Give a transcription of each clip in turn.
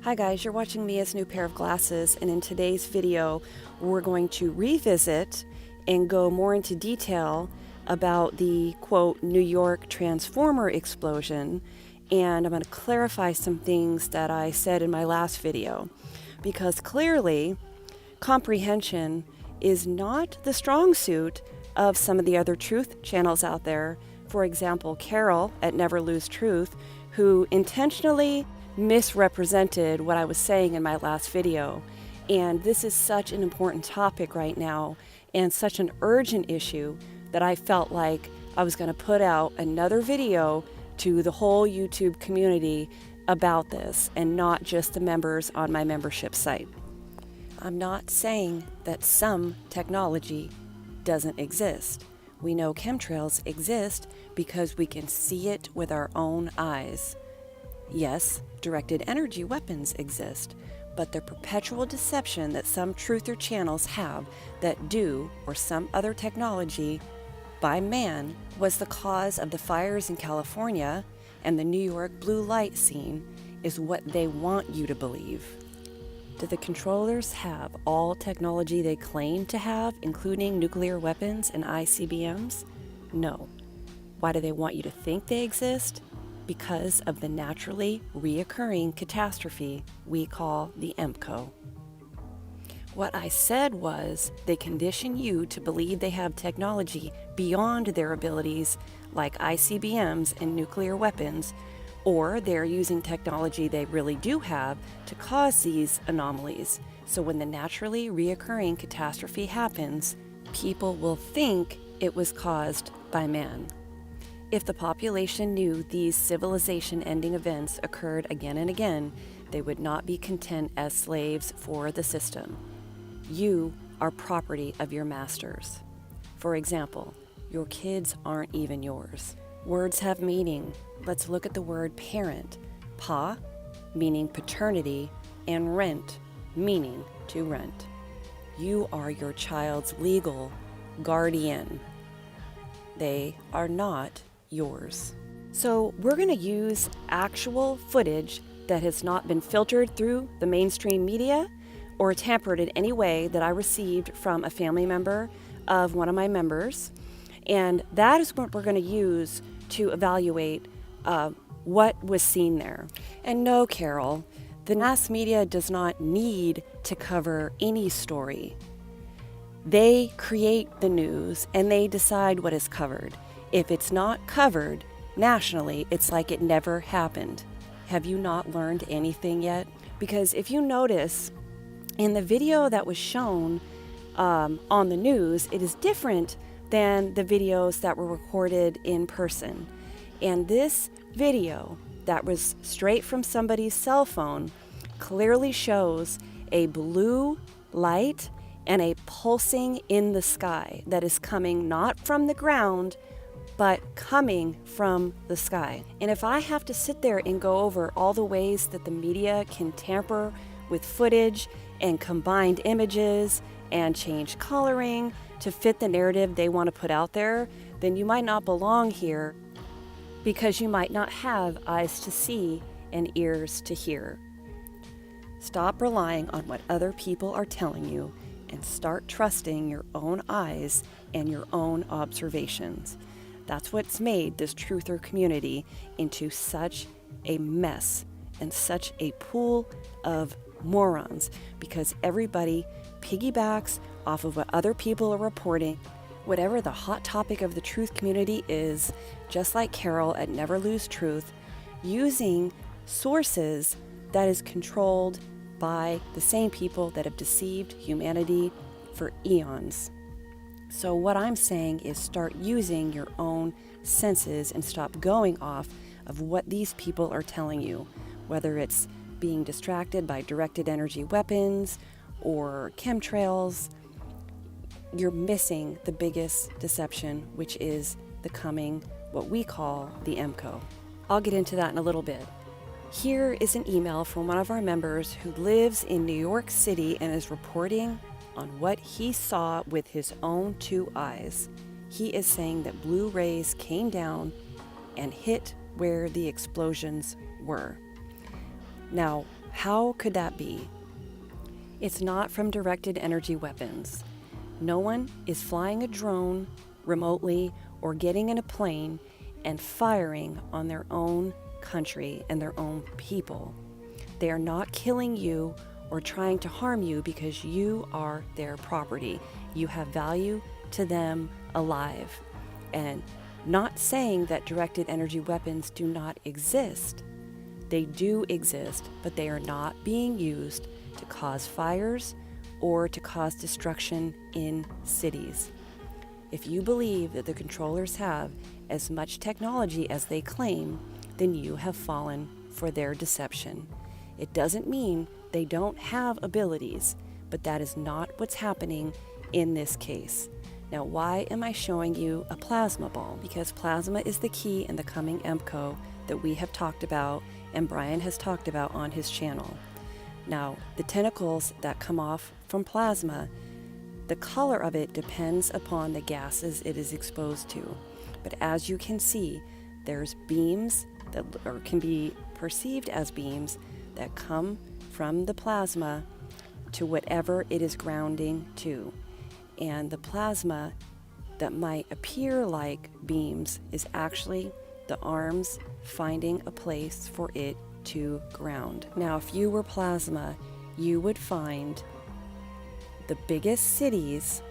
Hi guys, you're watching Mia's new pair of glasses, and in today's video we're going to revisit and go more into detail about the quote New York transformer explosion, and I'm going to clarify some things that I said in my last video, because clearly comprehension is not the strong suit of some of the other truth channels out there. For example, Carol at Never Lose Truth, who intentionally misrepresented what I was saying in my last video. And this is such an important topic right now and such an urgent issue that I felt like I was going to put out another video to the whole YouTube community about this and not just the members on my membership site. I'm not saying that some technology doesn't exist. We know chemtrails exist because we can see it with our own eyes. Yes, directed energy weapons exist, but the perpetual deception that some truther channels have that do, or some other technology by man, was the cause of the fires in California and the New York blue light scene is what they want you to believe. Do the controllers have all technology they claim to have, including nuclear weapons and ICBMs? No. Why do they want you to think they exist? Because of the naturally reoccurring catastrophe we call the Empcoe. What I said was they condition you to believe they have technology beyond their abilities, like ICBMs and nuclear weapons, or they're using technology they really do have to cause these anomalies. So when the naturally reoccurring catastrophe happens, people will think it was caused by man. If the population knew these civilization-ending events occurred again and again, they would not be content as slaves for the system. You are property of your masters. For example, your kids aren't even yours. Words have meaning. Let's look at the word parent. Pa, meaning paternity, and rent, meaning to rent. You are your child's legal guardian. They are not yours. So we're going to use actual footage that has not been filtered through the mainstream media or tampered in any way that I received from a family member of one of my members. And that is what we're going to use to evaluate what was seen there. And no, Carol, the mass media does not need to cover any story. They create the news and they decide what is covered. If it's not covered nationally, it's like it never happened. Have you not learned anything yet? Because if you notice, in the video that was shown on the news, it is different than the videos that were recorded in person. And this video that was straight from somebody's cell phone clearly shows a blue light and a pulsing in the sky that is coming not from the ground, but coming from the sky. And if I have to sit there and go over all the ways that the media can tamper with footage and combined images and change coloring to fit the narrative they want to put out there, then you might not belong here, because you might not have eyes to see and ears to hear. Stop relying on what other people are telling you and start trusting your own eyes and your own observations. That's what's made this truther community into such a mess and such a pool of morons, because everybody piggybacks off of what other people are reporting, whatever the hot topic of the truth community is, just like Carol at Never Lose Truth, using sources that is controlled by the same people that have deceived humanity for eons. So what I'm saying is start using your own senses and stop going off of what these people are telling you, whether it's being distracted by directed energy weapons or chemtrails. You're missing the biggest deception, which is the coming, what we call the Empcoe. I'll get into that in a little bit. Here is an email from one of our members who lives in New York City and is reporting on what he saw with his own two eyes. He is saying that blue rays came down and hit where the explosions were. Now, how could that be? It's not from directed energy weapons. No one is flying a drone remotely or getting in a plane and firing on their own country and their own people. They are not killing you or trying to harm you because you are their property. You have value to them alive. And not saying that directed energy weapons do not exist. They do exist, but they are not being used to cause fires or to cause destruction in cities. If you believe that the controllers have as much technology as they claim, then you have fallen for their deception. It doesn't mean they don't have abilities, but that is not what's happening in this case. Now, why am I showing you a plasma ball? Because plasma is the key in the coming Empcoe that we have talked about and Brian has talked about on his channel. Now, the tentacles that come off from plasma, the color of it depends upon the gases it is exposed to. But as you can see, there's beams that can be perceived as beams that come from the plasma to whatever it is grounding to. And the plasma that might appear like beams is actually the arms finding a place for it to ground. Now, if you were plasma, you would find the biggest cities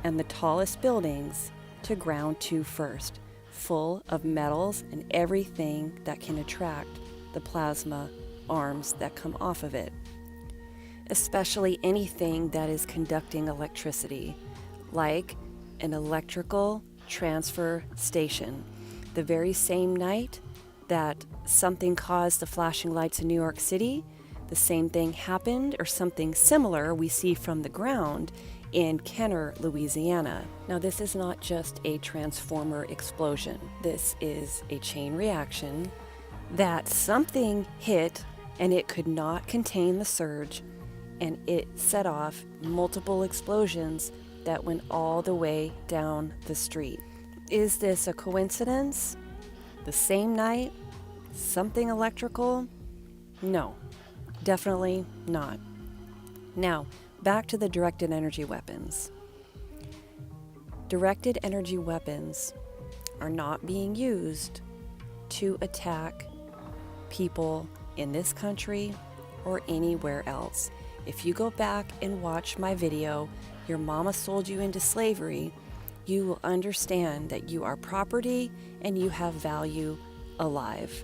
and the tallest buildings to ground to first, full of metals and everything that can attract the plasma arms that come off of it, especially anything that is conducting electricity, like an electrical transfer station. The very same night that something caused the flashing lights in New York City, the same thing happened, or something similar we see from the ground in Kenner, Louisiana. Now, this is not just a transformer explosion. This is a chain reaction that something hit and it could not contain the surge, and it set off multiple explosions that went all the way down the street. Is this a coincidence? The same night? Something electrical? No, definitely not. Now, back to the directed energy weapons. Directed energy weapons are not being used to attack people in this country or anywhere else. If you go back and watch my video, Your Mama Sold You Into Slavery, you will understand that you are property and you have value alive.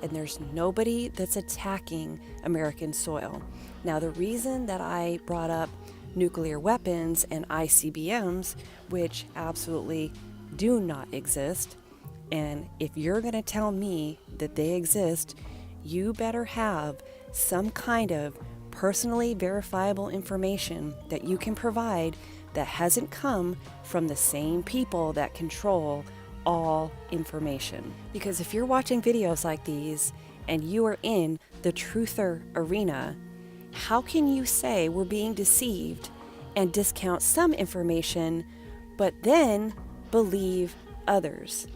And there's nobody that's attacking American soil. Now, the reason that I brought up nuclear weapons and ICBMs, which absolutely do not exist, and if you're going to tell me that they exist, you better have some kind of personally verifiable information that you can provide that hasn't come from the same people that control all information. Because if you're watching videos like these and you are in the truther arena, how can you say we're being deceived and discount some information, but then believe others?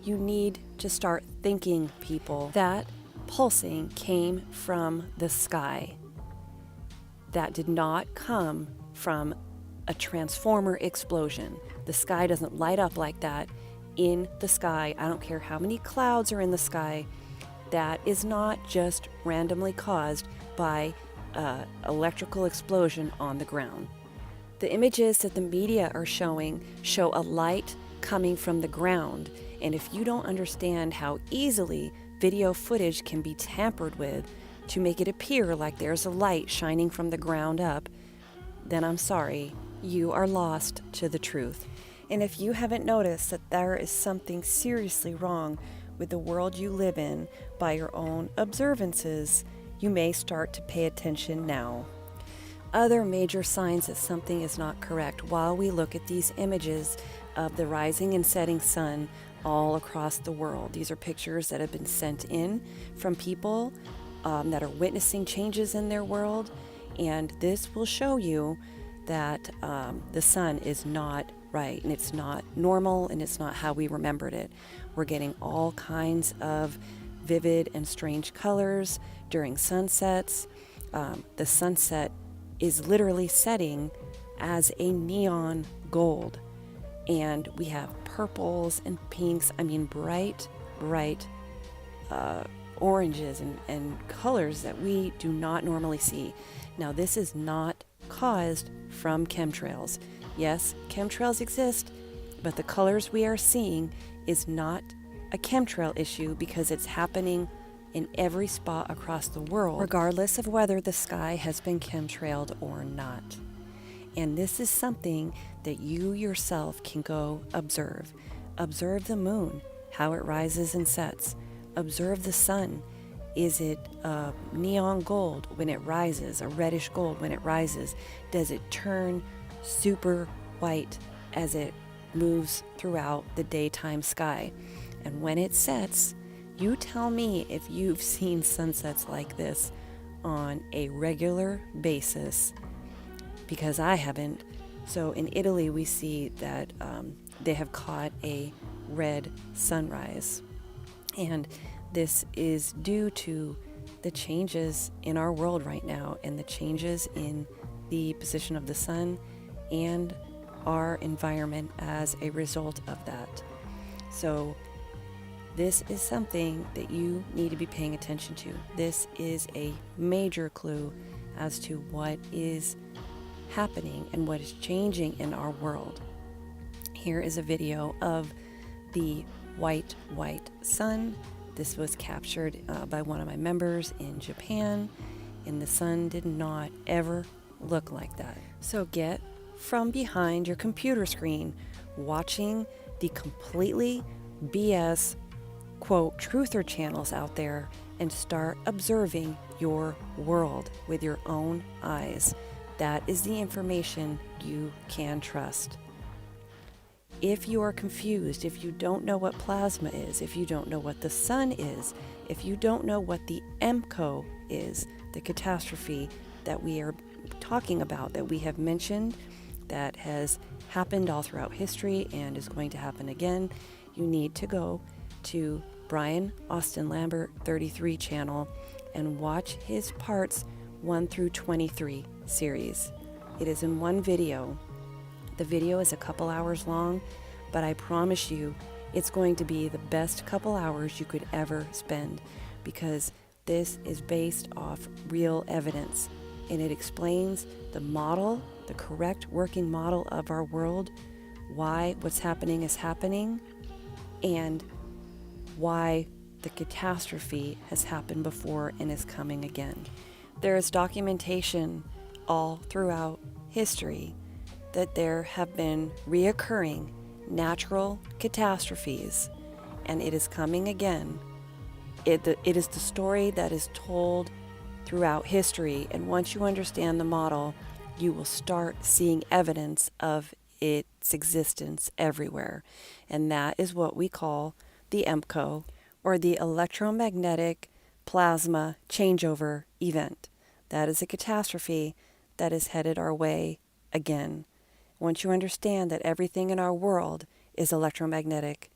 You need to start thinking, people. That pulsing came from the sky. That did not come from a transformer explosion. The sky doesn't light up like that in the sky. I don't care how many clouds are in the sky. That is not just randomly caused by electrical explosion on the ground. The images that the media are showing show a light coming from the ground, and if you don't understand how easily video footage can be tampered with to make it appear like there's a light shining from the ground up, then I'm sorry, you are lost to the truth. And if you haven't noticed that there is something seriously wrong with the world you live in by your own observances, you may start to pay attention now. Other major signs that something is not correct while we look at these images of the rising and setting sun all across the world. These are pictures that have been sent in from people that are witnessing changes in their world, and this will show you that the sun is not right, and it's not normal, and it's not how we remembered it. We're getting all kinds of vivid and strange colors during sunsets. The sunset is literally setting as a neon gold. And we have purples and pinks, bright, oranges and colors that we do not normally see. Now, this is not caused from chemtrails. Yes, chemtrails exist, but the colors we are seeing is not a chemtrail issue because it's happening in every spot across the world, regardless of whether the sky has been chemtrailed or not. And this is something that you yourself can go observe. Observe the moon, how it rises and sets. Observe the sun. Is it a neon gold when it rises, a reddish gold when it rises? Does it turn super white as it moves throughout the daytime sky? And when it sets, you tell me if you've seen sunsets like this on a regular basis, because I haven't. So in Italy, we see that they have caught a red sunrise. And this is due to the changes in our world right now and the changes in the position of the sun and our environment as a result of that. So this is something that you need to be paying attention to. This is a major clue as to what is happening and what is changing in our world. Here is a video of the white sun. This was captured by one of my members in Japan, and the sun did not ever look like that. So get from behind your computer screen watching the completely BS, quote, truther channels out there and start observing your world with your own eyes. That is the information you can trust. If you are confused, if you don't know what plasma is, if you don't know what the sun is, if you don't know what the Empcoe is, the catastrophe that we are talking about, that we have mentioned, that has happened all throughout history and is going to happen again, you need to go to Brian Austin Lambert 33 channel and watch his parts 1 through 23 series. It is in one video. The video is a couple hours long, but I promise you it's going to be the best couple hours you could ever spend, because this is based off real evidence and it explains the model, the correct working model of our world, why what's happening is happening, and why the catastrophe has happened before and is coming again. There is documentation all throughout history that there have been reoccurring natural catastrophes, and it is coming again. It is the story that is told throughout history, and once you understand the model, you will start seeing evidence of its existence everywhere. And that is what we call the Empcoe, or the electromagnetic plasma changeover event. That is a catastrophe that is headed our way again. Once you understand that everything in our world is electromagnetic,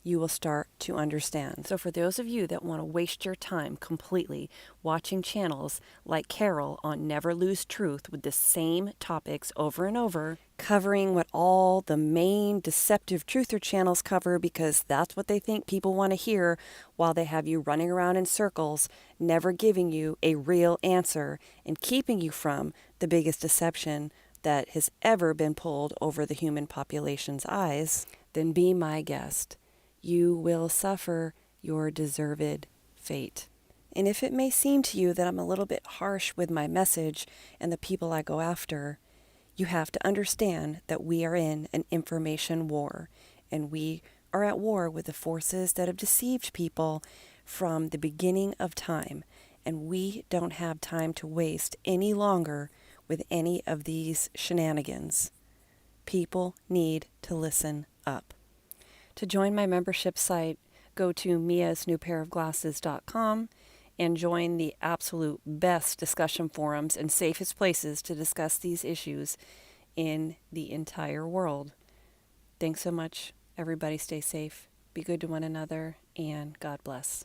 you will start to understand. So for those of you that want to waste your time completely watching channels like Carol on Never Lose Truth with the same topics over and over, covering what all the main deceptive truther channels cover because that's what they think people want to hear, while they have you running around in circles, never giving you a real answer and keeping you from the biggest deception that has ever been pulled over the human population's eyes, then be my guest. You will suffer your deserved fate. And if it may seem to you that I'm a little bit harsh with my message and the people I go after, you have to understand that we are in an information war, and we are at war with the forces that have deceived people from the beginning of time, and we don't have time to waste any longer with any of these shenanigans. People need to listen up. To join my membership site, go to miasnewpairofglasses.com and join the absolute best discussion forums and safest places to discuss these issues in the entire world. Thanks so much. Everybody stay safe, be good to one another, and God bless.